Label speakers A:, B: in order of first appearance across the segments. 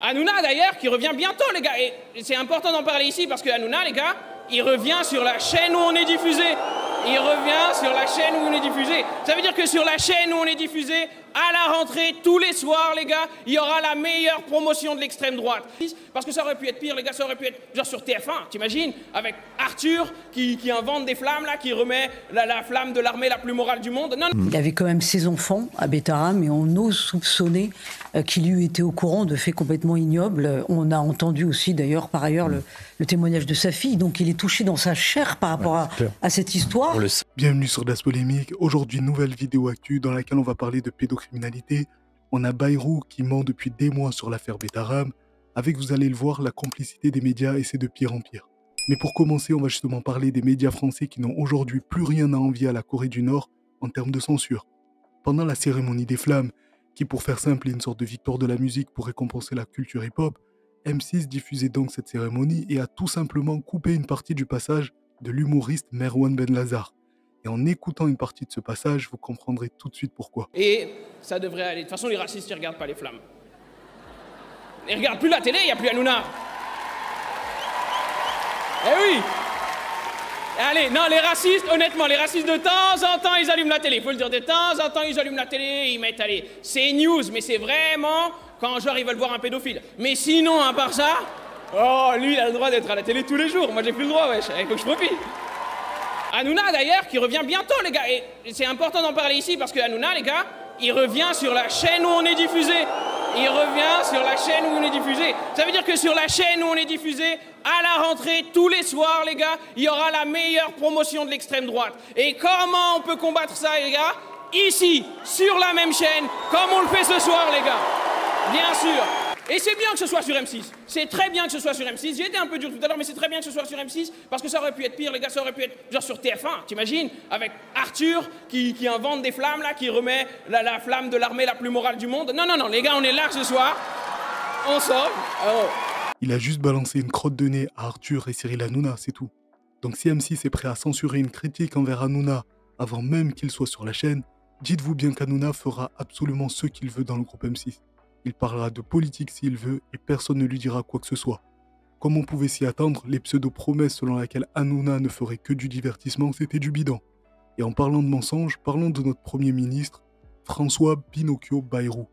A: Hanouna d'ailleurs qui revient bientôt les gars, et c'est important d'en parler ici parce que Hanouna les gars, il revient sur la chaîne où on est diffusé. Il revient sur la chaîne où on est diffusé. Ça veut dire que sur la chaîne où on est diffusé, à la rentrée, tous les soirs, les gars, il y aura la meilleure promotion de l'extrême droite. Parce que ça aurait pu être pire, les gars, ça aurait pu être genre sur TF1, t'imagines? Avec Arthur qui invente des flammes, là, qui remet la flamme de l'armée la plus morale du monde. Non.
B: Il avait quand même ses enfants à Bétarame et on ose soupçonner qu'il eût été au courant de faits complètement ignobles. On a entendu aussi, d'ailleurs, par ailleurs, le témoignage de sa fille. Donc il est touché dans sa chair par rapport à cette histoire.
C: Bienvenue sur Das Polémique. Aujourd'hui, nouvelle vidéo actu dans laquelle on va parler de pédocriminalité. On a Bayrou qui ment depuis des mois sur l'affaire Bétarame. Avec, vous allez le voir, la complicité des médias et c'est de pire en pire. Mais pour commencer, on va justement parler des médias français qui n'ont aujourd'hui plus rien à envier à la Corée du Nord en termes de censure. Pendant la cérémonie des flammes, qui pour faire simple est une sorte de victoire de la musique pour récompenser la culture hip-hop, M6 diffusait donc cette cérémonie et a tout simplement coupé une partie du passage de l'humoriste Merwan Benlazar. Et en écoutant une partie de ce passage, vous comprendrez tout de suite pourquoi.
A: Et ça devrait aller. De toute façon, les racistes, ils regardent pas les flammes. Ils regardent plus la télé, il n'y a plus Hanouna. Eh oui. Allez, non, les racistes, honnêtement, les racistes de temps en temps, ils allument la télé. Il faut le dire, de temps en temps, ils allument la télé, ils mettent, allez, c'est news, mais c'est vraiment quand genre ils veulent voir un pédophile. Mais sinon, à part ça, oh, lui, il a le droit d'être à la télé tous les jours. Moi, j'ai plus le droit, wesh, il faut que je profite. Hanouna d'ailleurs qui revient bientôt les gars, et c'est important d'en parler ici parce que Hanouna les gars, il revient sur la chaîne où on est diffusé. Il revient sur la chaîne où on est diffusé. Ça veut dire que sur la chaîne où on est diffusé, à la rentrée, tous les soirs les gars, il y aura la meilleure promotion de l'extrême droite. Et comment on peut combattre ça les gars? Ici, sur la même chaîne, comme on le fait ce soir les gars. Bien sûr. Et c'est bien que ce soit sur M6. C'est très bien que ce soit sur M6. J'ai été un peu dur tout à l'heure, mais c'est très bien que ce soit sur M6 parce que ça aurait pu être pire, les gars. Ça aurait pu être genre sur TF1, t'imagines? Avec Arthur qui invente des flammes, là, qui remet la flamme de l'armée la plus morale du monde. Non, les gars, on est là ce soir. On sort. Oh.
C: Il a juste balancé une crotte de nez à Arthur et Cyril Hanouna, c'est tout. Donc si M6 est prêt à censurer une critique envers Hanouna avant même qu'il soit sur la chaîne, dites-vous bien qu'Hanouna fera absolument ce qu'il veut dans le groupe M6. Il parlera de politique s'il veut et personne ne lui dira quoi que ce soit. Comme on pouvait s'y attendre, les pseudo-promesses selon lesquelles Hanouna ne ferait que du divertissement, c'était du bidon. Et en parlant de mensonges, parlons de notre Premier ministre, François Pinocchio Bayrou.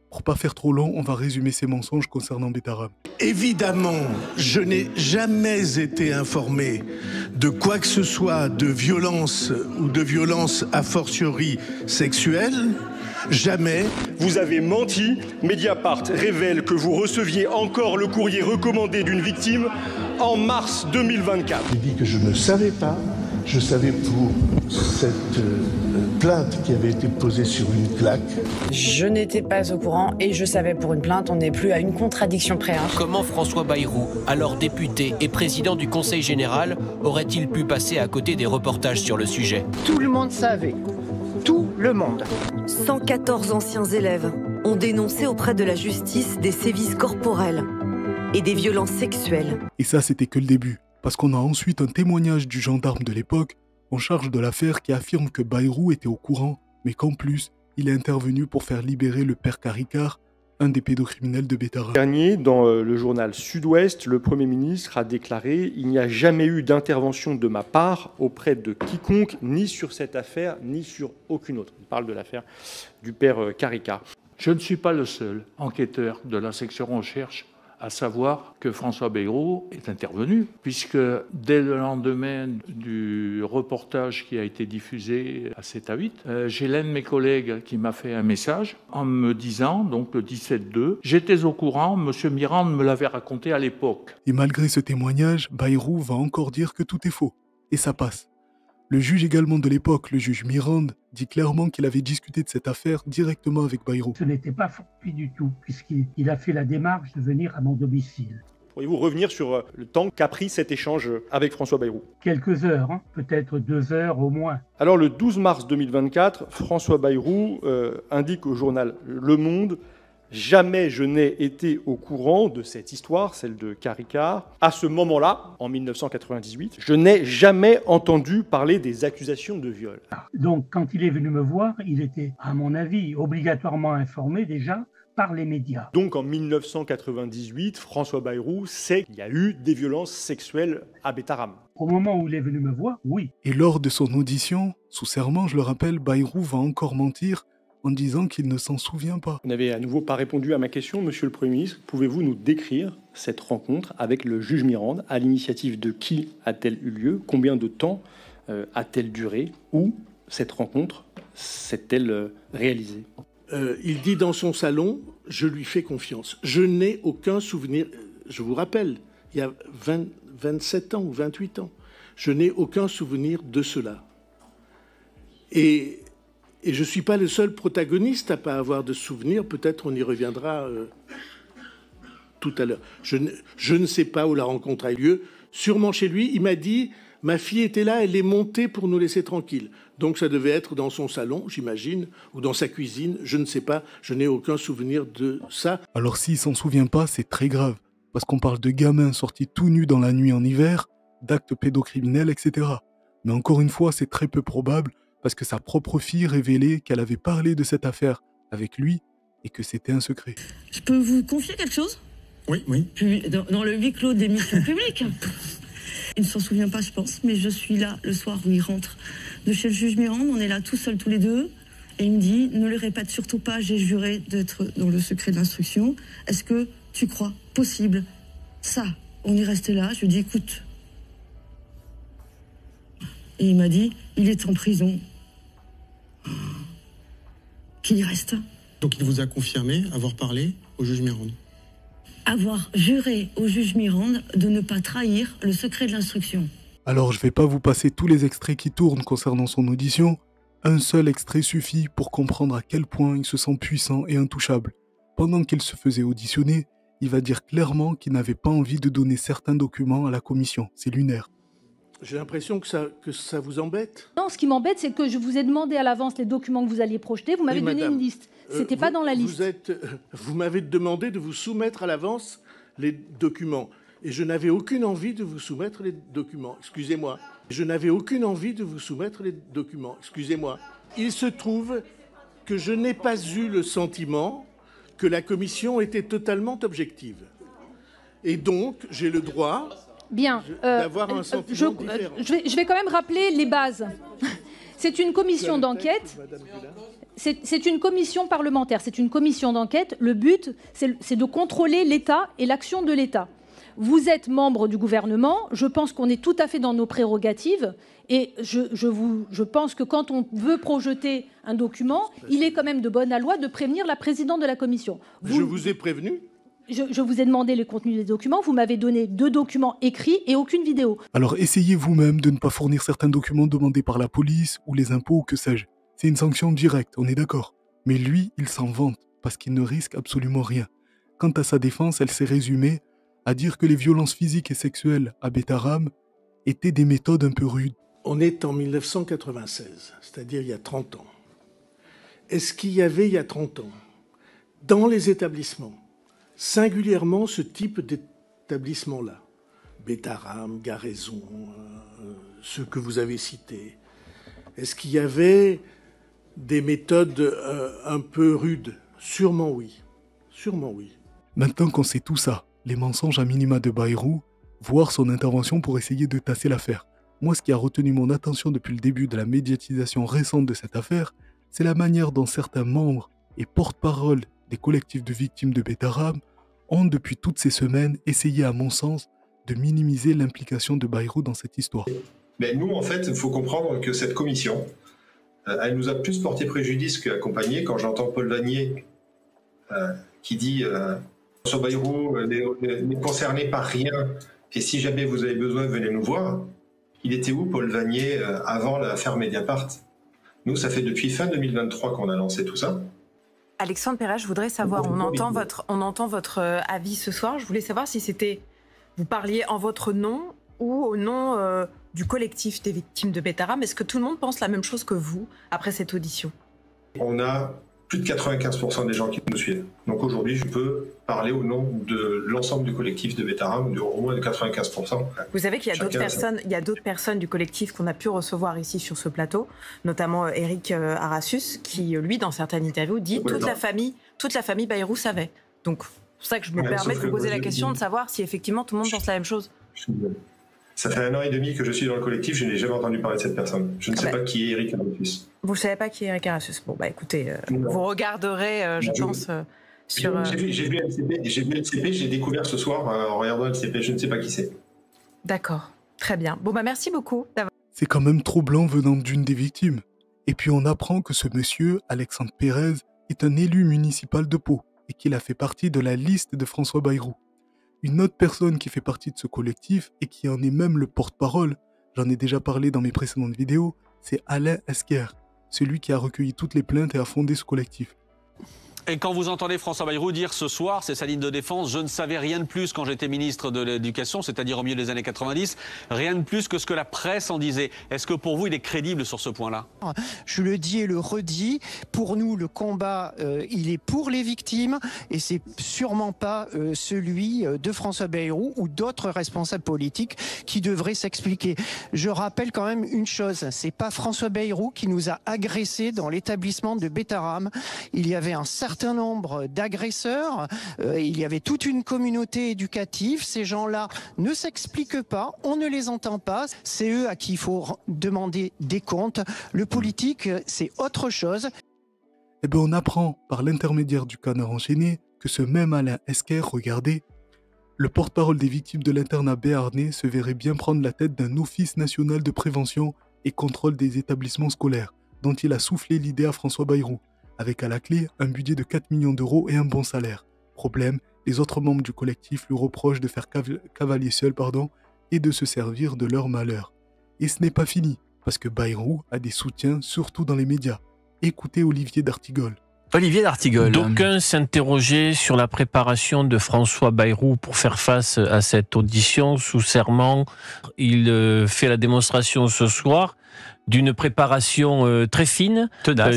C: Pour pas faire trop long, on va résumer ces mensonges concernant Bétarame.
D: Évidemment, je n'ai jamais été informé de quoi que ce soit de violence ou de violence a fortiori sexuelle. Jamais.
E: Vous avez menti. Mediapart révèle que vous receviez encore le courrier recommandé d'une victime en mars 2024.
D: J'ai dit que je ne savais pas. Je savais pour cette plainte qui avait été posée sur une claque.
F: Je n'étais pas au courant et je savais pour une plainte. On n'est plus à une contradiction près.
G: Comment François Bayrou, alors député et président du Conseil général, aurait-il pu passer à côté des reportages sur le sujet?
H: Tout le monde savait. Tout le monde.
I: 114 anciens élèves ont dénoncé auprès de la justice des sévices corporels et des violences sexuelles.
C: Et ça, c'était que le début, parce qu'on a ensuite un témoignage du gendarme de l'époque en charge de l'affaire qui affirme que Bayrou était au courant, mais qu'en plus, il est intervenu pour faire libérer le père Caricart, un des pédocriminels de Bétarame.
E: Dernier, dans le journal Sud-Ouest, le Premier ministre a déclaré « Il n'y a jamais eu d'intervention de ma part auprès de quiconque, ni sur cette affaire, ni sur aucune autre. » Il parle de l'affaire du père Caricart.
J: Je ne suis pas le seul enquêteur de la section recherche à savoir que François Bayrou est intervenu, puisque dès le lendemain du reportage qui a été diffusé à 7 à 8, j'ai l'un de mes collègues qui m'a fait un message en me disant, donc le 17-2, j'étais au courant, M. Mirande me l'avait raconté à l'époque.
C: Et malgré ce témoignage, Bayrou va encore dire que tout est faux. Et ça passe. Le juge également de l'époque, le juge Mirande, dit clairement qu'il avait discuté de cette affaire directement avec Bayrou.
K: Ce n'était pas fortuit du tout, puisqu'il a fait la démarche de venir à mon domicile.
E: Pourriez-vous revenir sur le temps qu'a pris cet échange avec François Bayrou?
K: Quelques heures, peut-être 2 heures au moins.
E: Alors le 12 mars 2024, François Bayrou indique au journal Le Monde « Jamais je n'ai été au courant de cette histoire, celle de Caricart. À ce moment-là, en 1998, je n'ai jamais entendu parler des accusations de viol. »
K: Donc quand il est venu me voir, il était, à mon avis, obligatoirement informé déjà par les médias.
E: Donc en 1998, François Bayrou sait qu'il y a eu des violences sexuelles à Bétarame.
K: Au moment où il est venu me voir, oui.
C: Et lors de son audition, sous serment, je le rappelle, Bayrou va encore mentir en disant qu'il ne s'en souvient pas.
E: Vous n'avez à nouveau pas répondu à ma question, monsieur le Premier ministre. Pouvez-vous nous décrire cette rencontre avec le juge Mirande? À l'initiative de qui a-t-elle eu lieu? Combien de temps a-t-elle duré? Où cette rencontre s'est-elle réalisée?
D: Il dit dans son salon, je lui fais confiance. Je n'ai aucun souvenir, je vous rappelle, il y a 27 ans ou 28 ans, je n'ai aucun souvenir de cela. Et je ne suis pas le seul protagoniste à ne pas avoir de souvenir, peut-être on y reviendra tout à l'heure. Je ne sais pas où la rencontre a eu lieu, sûrement chez lui. Il m'a dit, ma fille était là, elle est montée pour nous laisser tranquilles. Donc ça devait être dans son salon, j'imagine, ou dans sa cuisine, je ne sais pas, je n'ai aucun souvenir de ça.
C: Alors s'il s'en souvient pas, c'est très grave, parce qu'on parle de gamins sortis tout nus dans la nuit en hiver, d'actes pédocriminels, etc. Mais encore une fois, c'est très peu probable, parce que sa propre fille révélait qu'elle avait parlé de cette affaire avec lui, et que c'était un secret.
L: Je peux vous confier quelque chose?
M: Oui, oui.
L: Dans le huis clos des missions publiques. Il ne s'en souvient pas, je pense, mais je suis là le soir où il rentre de chez le juge Mirande. On est là tout seuls, tous les deux. Et il me dit, ne le répète surtout pas, j'ai juré d'être dans le secret de l'instruction. Est-ce que tu crois possible ça? On est resté là, je lui ai dit, écoute. Et il m'a dit, il est en prison. Qu'il y reste.
M: Donc il vous a confirmé avoir parlé au juge Mirande?
L: Avoir juré au juge Mirande de ne pas trahir le secret de l'instruction.
C: Alors je vais pas vous passer tous les extraits qui tournent concernant son audition. Un seul extrait suffit pour comprendre à quel point il se sent puissant et intouchable. Pendant qu'il se faisait auditionner, il va dire clairement qu'il n'avait pas envie de donner certains documents à la commission. C'est lunaire.
D: J'ai l'impression que ça vous embête.
N: Non, ce qui m'embête, c'est que je vous ai demandé à l'avance les documents que vous alliez projeter. Vous m'avez donné une liste. C'était pas dans la liste.
D: Vous m'avez demandé de vous soumettre à l'avance les documents. Et je n'avais aucune envie de vous soumettre les documents. Excusez-moi. Je n'avais aucune envie de vous soumettre les documents. Excusez-moi. Il se trouve que je n'ai pas eu le sentiment que la commission était totalement objective. Et donc, j'ai le droit...
N: Bien.
D: D'avoir un sentiment différent.
N: Je vais quand même rappeler les bases. C'est une commission d'enquête. C'est une commission parlementaire. C'est une commission d'enquête. Le but, c'est de contrôler l'État et l'action de l'État. Vous êtes membre du gouvernement. Je pense qu'on est tout à fait dans nos prérogatives. Et je pense que quand on veut projeter un document, il est quand même de bonne loi de prévenir la présidente de la commission.
D: Je vous ai prévenu.
N: Je vous ai demandé le contenu des documents, vous m'avez donné 2 documents écrits et aucune vidéo.
C: Alors essayez vous-même de ne pas fournir certains documents demandés par la police ou les impôts ou que sais-je. C'est une sanction directe, on est d'accord. Mais lui, il s'en vante, parce qu'il ne risque absolument rien. Quant à sa défense, elle s'est résumée à dire que les violences physiques et sexuelles à Bétarame étaient des méthodes un peu rudes.
D: On est en 1996, c'est-à-dire il y a 30 ans. Est-ce qu'il y avait il y a 30 ans, dans les établissements, singulièrement ce type d'établissement-là, Bétarame, Garaison, ceux que vous avez cités, est-ce qu'il y avait des méthodes un peu rudes? Sûrement oui. Sûrement oui.
C: Maintenant qu'on sait tout ça, les mensonges à minima de Bayrou, voir son intervention pour essayer de tasser l'affaire. Moi, ce qui a retenu mon attention depuis le début de la médiatisation récente de cette affaire, c'est la manière dont certains membres et porte-parole des collectifs de victimes de Bétarame ont depuis toutes ces semaines essayé, à mon sens, de minimiser l'implication de Bayrou dans cette histoire.
O: Mais nous, en fait, il faut comprendre que cette commission, elle nous a plus porté préjudice qu'accompagné. Quand j'entends Paul Vannier qui dit François Bayrou n'est concerné par rien, et si jamais vous avez besoin, venez nous voir. Il était où, Paul Vannier, avant l'affaire Mediapart? Nous, ça fait depuis fin 2023 qu'on a lancé tout ça.
P: Alexandre Perret, je voudrais savoir, on entend votre avis ce soir. Je voulais savoir si c'était, vous parliez en votre nom ou au nom du collectif des victimes de Bétarame. Est-ce que tout le monde pense la même chose que vous après cette audition? On
O: a plus de 95% des gens qui nous suivent. Donc aujourd'hui, je peux parler au nom de l'ensemble du collectif de Bétarame, au moins de 95%.
P: Vous savez qu'il y a d'autres personnes du collectif qu'on a pu recevoir ici sur ce plateau, notamment Eric Arassus, qui, lui, dans certaines interviews, dit toute la famille toute la famille Bayrou savait. Donc, c'est pour ça que je me permets de vous poser la question de savoir si effectivement tout le monde pense la même chose.
O: Ça fait 1 an et demi que je suis dans le collectif, je n'ai jamais entendu parler de cette personne. Je ne sais pas qui est Éric Arassus.
P: Vous ne savez pas qui est Éric Arassus. Bon, bah écoutez, vous regarderez, je pense, sur...
O: J'ai vu LCP, j'ai découvert ce soir en regardant LCP, je ne sais pas qui c'est.
P: D'accord, très bien. Bon, bah merci beaucoup d'avoir...
C: C'est quand même troublant venant d'une des victimes. Et puis on apprend que ce monsieur, Alexandre Pérez, est un élu municipal de Pau et qu'il a fait partie de la liste de François Bayrou. Une autre personne qui fait partie de ce collectif et qui en est même le porte-parole, j'en ai déjà parlé dans mes précédentes vidéos, c'est Alain Esquer, celui qui a recueilli toutes les plaintes et a fondé ce collectif.
Q: Et quand vous entendez François Bayrou dire ce soir, c'est sa ligne de défense, je ne savais rien de plus quand j'étais ministre de l'Éducation, c'est-à-dire au milieu des années 90, rien de plus que ce que la presse en disait. Est-ce que pour vous, il est crédible sur ce point-là?
H: Je le dis et le redis, pour nous, le combat, il est pour les victimes et c'est sûrement pas celui de François Bayrou ou d'autres responsables politiques qui devraient s'expliquer. Je rappelle quand même une chose, c'est pas François Bayrou qui nous a agressés dans l'établissement de Bétarame. Il y avait un certain nombre d'agresseurs, il y avait toute une communauté éducative, ces gens-là ne s'expliquent pas, on ne les entend pas, c'est eux à qui il faut demander des comptes. Le politique, c'est autre chose.
C: Eh bien on apprend par l'intermédiaire du Canard enchaîné que ce même Alain Esquer, regardez, le porte-parole des victimes de l'internat béarnais se verrait bien prendre la tête d'un office national de prévention et contrôle des établissements scolaires, dont il a soufflé l'idée à François Bayrou, avec à la clé un budget de 4 millions d'euros et un bon salaire. Problème, les autres membres du collectif lui reprochent de faire cavalier seul et de se servir de leur malheur. Et ce n'est pas fini, parce que Bayrou a des soutiens surtout dans les médias. Écoutez Olivier d'Artigol.
R: Olivier d'Artigol.
S: D'aucuns s'interrogeaient sur la préparation de François Bayrou pour faire face à cette audition sous serment. Il fait la démonstration ce soir d'une préparation très fine,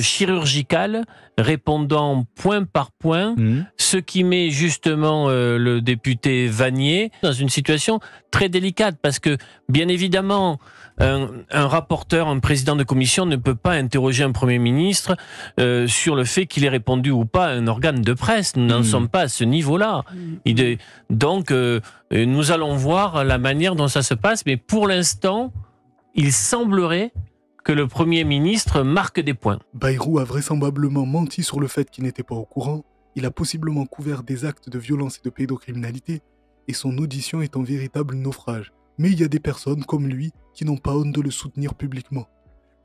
S: chirurgicale, répondant point par point, ce qui met justement le député Vannier dans une situation très délicate, parce que bien évidemment, un rapporteur, un président de commission ne peut pas interroger un Premier ministre sur le fait qu'il ait répondu ou pas à un organe de presse. Nous n'en sommes pas à ce niveau-là. Donc, nous allons voir la manière dont ça se passe, mais pour l'instant, il semblerait que le Premier ministre marque des points.
C: Bayrou a vraisemblablement menti sur le fait qu'il n'était pas au courant, il a possiblement couvert des actes de violence et de pédocriminalité, et son audition est un véritable naufrage. Mais il y a des personnes comme lui qui n'ont pas honte de le soutenir publiquement.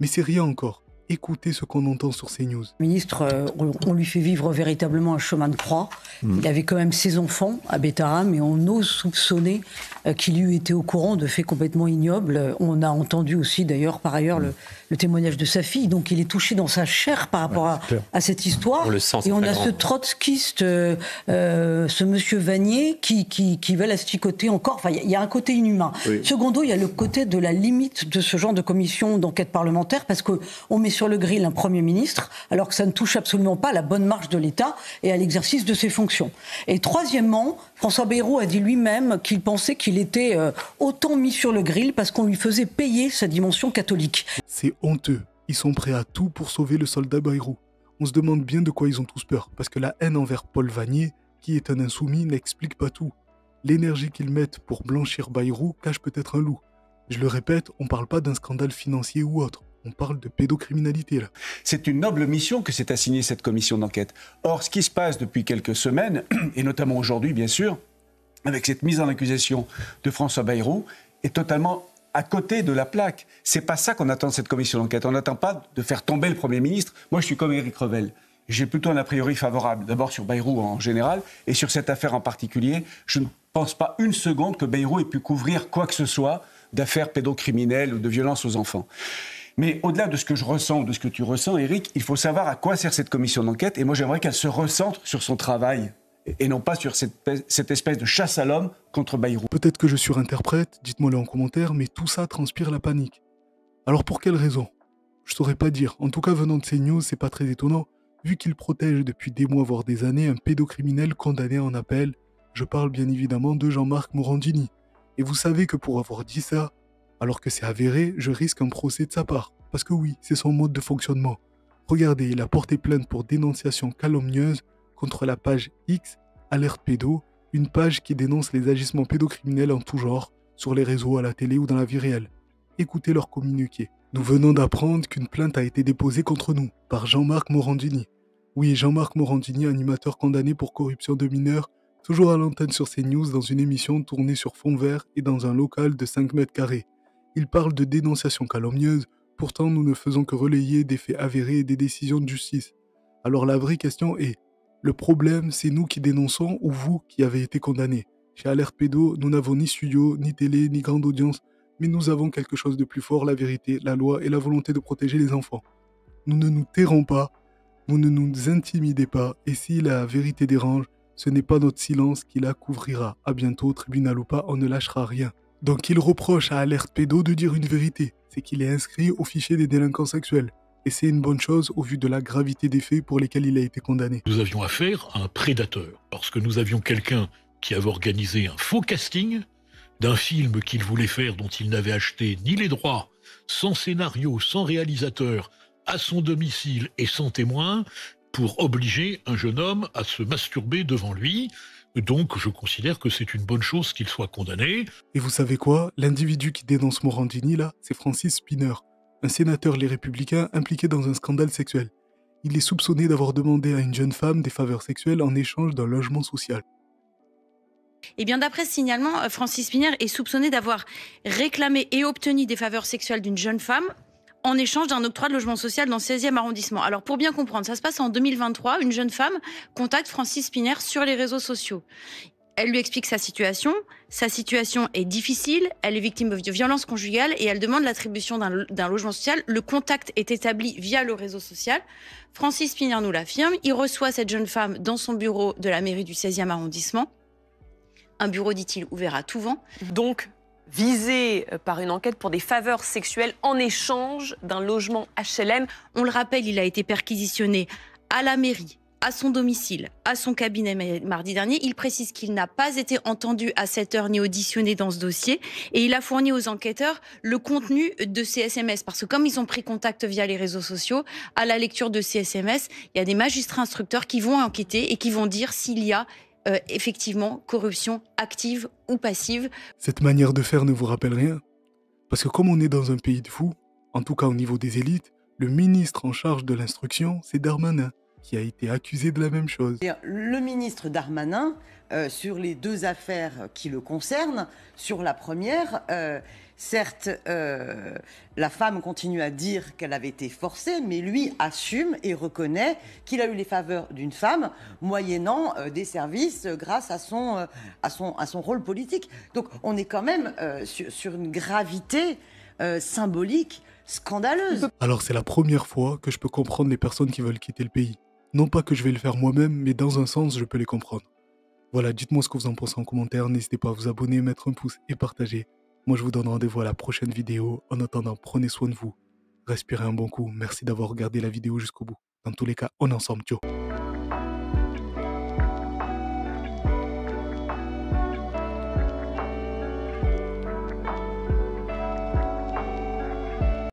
C: Mais c'est rien encore. Écoutez ce qu'on entend sur CNews.
B: Le ministre, on lui fait vivre véritablement un chemin de croix. Il avait quand même ses enfants à Bétarame et on ose soupçonner qu'il eût été au courant de faits complètement ignobles. On a entendu aussi d'ailleurs par ailleurs le témoignage de sa fille. Donc il est touché dans sa chair par rapport à cette histoire.
R: On le sent,
B: et on a ce trotskiste, ce monsieur Vannier qui va l'asticoter encore. Enfin, il y a un côté inhumain. Oui. Secondo, il y a le côté de la limite de ce genre de commission d'enquête parlementaire parce qu'on met sur le grill un Premier ministre, alors que ça ne touche absolument pas à la bonne marche de l'État et à l'exercice de ses fonctions. Et troisièmement, François Bayrou a dit lui-même qu'il pensait qu'il était autant mis sur le grill parce qu'on lui faisait payer sa dimension catholique.
C: C'est honteux. Ils sont prêts à tout pour sauver le soldat Bayrou. On se demande bien de quoi ils ont tous peur, parce que la haine envers Paul Vannier, qui est un insoumis, n'explique pas tout. L'énergie qu'ils mettent pour blanchir Bayrou cache peut-être un loup. Je le répète, on parle pas d'un scandale financier ou autre. On parle de pédocriminalité, là.
T: C'est une noble mission que s'est assignée cette commission d'enquête. Or, ce qui se passe depuis quelques semaines, et notamment aujourd'hui, bien sûr, avec cette mise en accusation de François Bayrou, est totalement à côté de la plaque. C'est pas ça qu'on attend de cette commission d'enquête. On n'attend pas de faire tomber le Premier ministre. Moi, je suis comme Éric Revel. J'ai plutôt un a priori favorable, d'abord sur Bayrou en général, et sur cette affaire en particulier. Je ne pense pas une seconde que Bayrou ait pu couvrir quoi que ce soit d'affaires pédocriminelles ou de violences aux enfants. Mais au-delà de ce que je ressens ou de ce que tu ressens, Éric, il faut savoir à quoi sert cette commission d'enquête. Et moi, j'aimerais qu'elle se recentre sur son travail et non pas sur cette espèce de chasse à l'homme contre Bayrou.
C: Peut-être que je surinterprète, dites-moi-le en commentaire, mais tout ça transpire la panique. Alors pour quelle raison? Je saurais pas dire. En tout cas, venant de CNews, c'est pas très étonnant, vu qu'il protège depuis des mois voire des années un pédocriminel condamné en appel. Je parle bien évidemment de Jean-Marc Morandini. Et vous savez que pour avoir dit ça, alors que c'est avéré, je risque un procès de sa part. Parce que oui, c'est son mode de fonctionnement. Regardez, il a porté plainte pour dénonciation calomnieuse contre la page X Alerte Pédo, une page qui dénonce les agissements pédocriminels en tout genre, sur les réseaux, à la télé ou dans la vie réelle. Écoutez leur communiqué. Nous venons d'apprendre qu'une plainte a été déposée contre nous par Jean-Marc Morandini. Oui, Jean-Marc Morandini, animateur condamné pour corruption de mineurs, toujours à l'antenne sur CNews dans une émission tournée sur fond vert et dans un local de 5 mètres carrés. Il parle de dénonciation calomnieuse, pourtant nous ne faisons que relayer des faits avérés et des décisions de justice. Alors la vraie question est, le problème c'est nous qui dénonçons ou vous qui avez été condamnés? Chez Alerte Pédo, nous n'avons ni studio, ni télé, ni grande audience, mais nous avons quelque chose de plus fort, la vérité, la loi et la volonté de protéger les enfants. Nous ne nous tairons pas, vous ne nous intimidez pas, et si la vérité dérange, ce n'est pas notre silence qui la couvrira. À bientôt, tribunal ou pas, on ne lâchera rien. Donc il reproche à Alerte Pédo de dire une vérité, c'est qu'il est inscrit au fichier des délinquants sexuels. Et c'est une bonne chose au vu de la gravité des faits pour lesquels il a été condamné.
R: Nous avions affaire à un prédateur, parce que nous avions quelqu'un qui avait organisé un faux casting d'un film qu'il voulait faire dont il n'avait acheté ni les droits, sans scénario, sans réalisateur, à son domicile et sans témoin, pour obliger un jeune homme à se masturber devant lui. Donc je considère que c'est une bonne chose qu'il soit condamné.
C: Et vous savez quoi? L'individu qui dénonce Morandini là, c'est Francis Spinner, un sénateur Les Républicains impliqué dans un scandale sexuel. Il est soupçonné d'avoir demandé à une jeune femme des faveurs sexuelles en échange d'un logement social.
U: Eh bien, d'après ce signalement, Francis Spinner est soupçonné d'avoir réclamé et obtenu des faveurs sexuelles d'une jeune femme en échange d'un octroi de logement social dans le 16e arrondissement. Alors, pour bien comprendre, ça se passe en 2023. Une jeune femme contacte Francis Spinner sur les réseaux sociaux. Elle lui explique sa situation. Sa situation est difficile. Elle est victime de violences conjugales et elle demande l'attribution d'un logement social. Le contact est établi via le réseau social. Francis Spinner nous l'affirme. Il reçoit cette jeune femme dans son bureau de la mairie du 16e arrondissement. Un bureau, dit-il, ouvert à tout vent.
V: Donc, visé par une enquête pour des faveurs sexuelles en échange d'un logement HLM.
U: On le rappelle, il a été perquisitionné à la mairie, à son domicile, à son cabinet mardi dernier. Il précise qu'il n'a pas été entendu à cette heure ni auditionné dans ce dossier. Et il a fourni aux enquêteurs le contenu de ces SMS. Parce que comme ils ont pris contact via les réseaux sociaux, à la lecture de ces SMS, il y a des magistrats instructeurs qui vont enquêter et qui vont dire s'il y a effectivement corruption active ou passive.
C: Cette manière de faire ne vous rappelle rien? Parce que comme on est dans un pays de fous, en tout cas au niveau des élites, le ministre en charge de l'instruction, c'est Darmanin, qui a été accusé de la même chose.
W: Le ministre Darmanin, sur les deux affaires qui le concernent, sur la première, certes, la femme continue à dire qu'elle avait été forcée, mais lui assume et reconnaît qu'il a eu les faveurs d'une femme, moyennant des services grâce à son rôle politique. Donc on est quand même sur une gravité symbolique scandaleuse.
C: Alors c'est la première fois que je peux comprendre les personnes qui veulent quitter le pays. Non pas que je vais le faire moi-même, mais dans un sens, je peux les comprendre. Voilà, dites-moi ce que vous en pensez en commentaire, n'hésitez pas à vous abonner, mettre un pouce et partager. Moi, je vous donne rendez-vous à la prochaine vidéo. En attendant, prenez soin de vous. Respirez un bon coup. Merci d'avoir regardé la vidéo jusqu'au bout. Dans tous les cas, on est ensemble. Ciao.